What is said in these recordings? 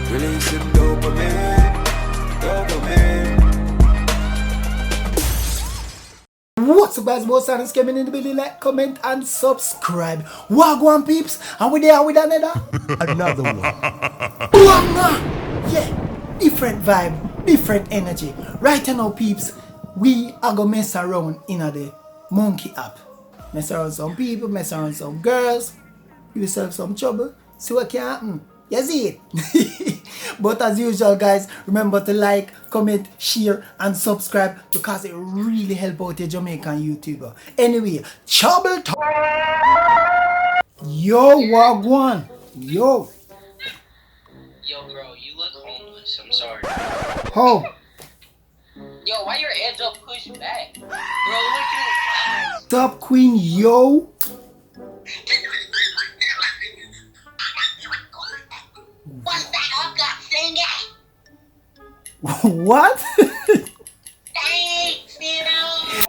Releasing dopamine, dopamine. What's up guys, most honest coming in the building, like, comment and subscribe. Wagwan peeps, and we there with another one. Yeah, different vibe, different energy. Right now peeps, we are gonna mess around in the monkey app. Mess around some people, mess around some girls, give yourself some trouble, see what can happen. You see it? But as usual guys, remember to like, comment, share and subscribe because it really help out your Jamaican YouTuber. Anyway, trouble talk. Yo, wagwan. Yo. Yo, bro, you look homeless. I'm sorry. How? Yo, why your edge up pushed back? Bro, look at his eyes. Top queen, yo. What's that Uncle singing? What? Thanks, you know.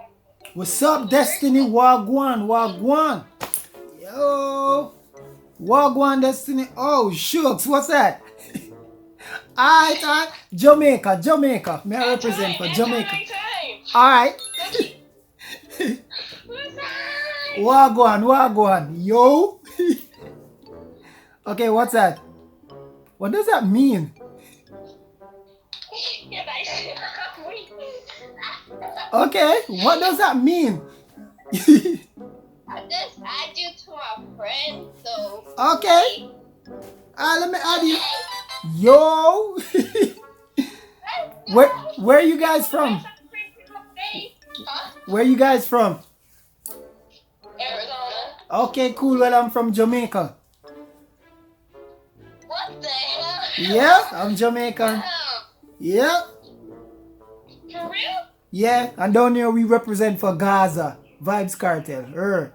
What's up, Destiny? Wagwan, wagwan. Yo. Wagwan, Destiny. Oh, shucks, what's that? Alright, Jamaica. May I represent for Jamaica? Alright. Wagwan. Yo. Okay, what's that? What does that mean? Okay, what does that mean? I just add you to my friend, so. Okay. Let me add you. Yo. Where are you guys from? Where are you guys from? Arizona. Okay, cool. Well, I'm from Jamaica. What the hell? Yeah, I'm Jamaican. Yeah. For real? Yeah, and down here we represent for Gaza. Vibes Cartel. Gaza?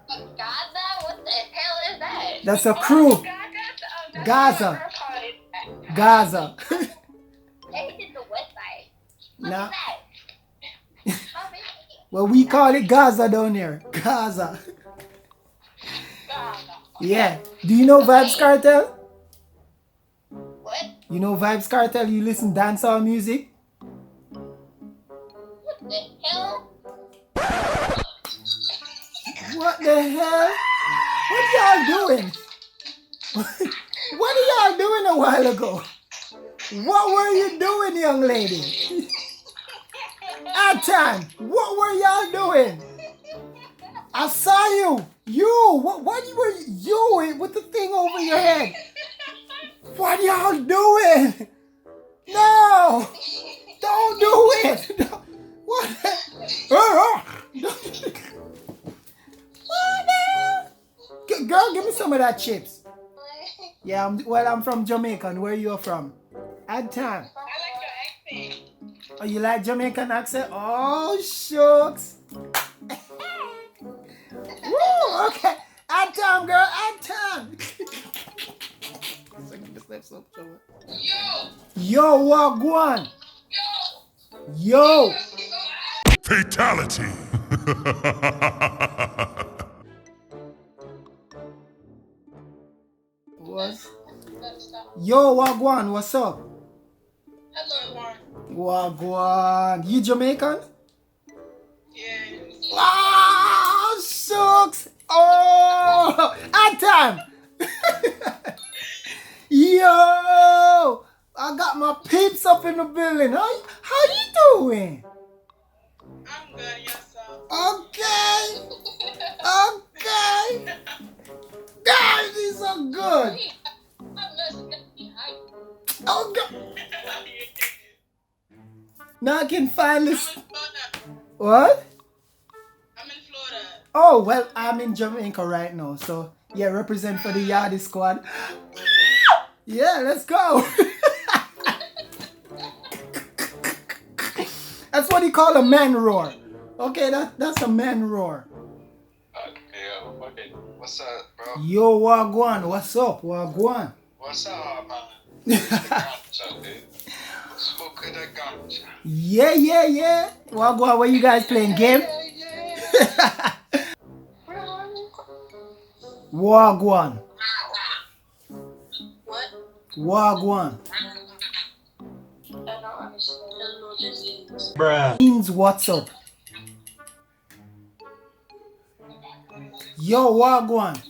What the hell is that? That's a crew. Gaza. Gaza. They did the west side. What Nah. is that? Well, we call it Gaza down here. Gaza. Gaza. Yeah. Do you know Vibes Cartel? What? You know Vibes Cartel? You listen dancehall music? What the hell? What the hell? What y'all doing? What are y'all doing a while ago? What were you doing, young lady? Atan, what were y'all doing? I saw you. What were you with the thing over your head? What y'all doing? No! Don't do it! No. What? Girl, give me some of that chips. Yeah, I'm from Jamaica. And where you from? Add time. I like your accent. Oh, you like Jamaican accent? Oh, shucks. Woo, okay. Add time, girl. Add time. Yo, wagwan. Yo. Fatality. What? Yo, wagwan, what's up? Hello. Wagwan. You Jamaican? Yeah. Ah, shucks. Oh, add time. Yo, I got my peeps up in the building. How you doing? I'm good, yourself. Okay. Guys, these are good. I'm listening behind. Okay. Now I can find this. I'm in Florida. What? I'm in Florida. Oh, well, I'm in Jamaica right now. So, yeah, represent for the Yardie squad. Yeah, let's go. That's what you call a man roar. Okay, that's a man roar. Okay, what's up, bro? Yo, wagwan, what's up, wagwan? What's up, man? Ganja, dude. Smoke the ganja. Yeah. Wagwan, where you guys playing game? Yeah. Wagwan. Wagwan. I don't understand. I don't know what this means. Means what's up? Yo, Wagwan.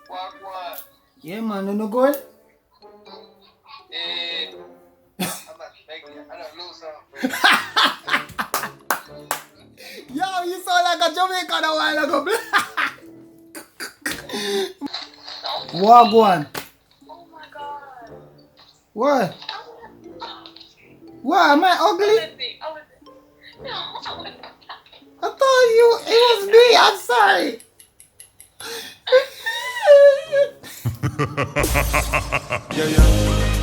Walk one. Yeah, man, you know good? I'm about to make it. I don't lose something. Yo, you sound like a Jamaican a while ago. Wagwan. Oh my god. What? What? Am I ugly? No, I would I thought it was me. I'm sorry. Yeah, yeah.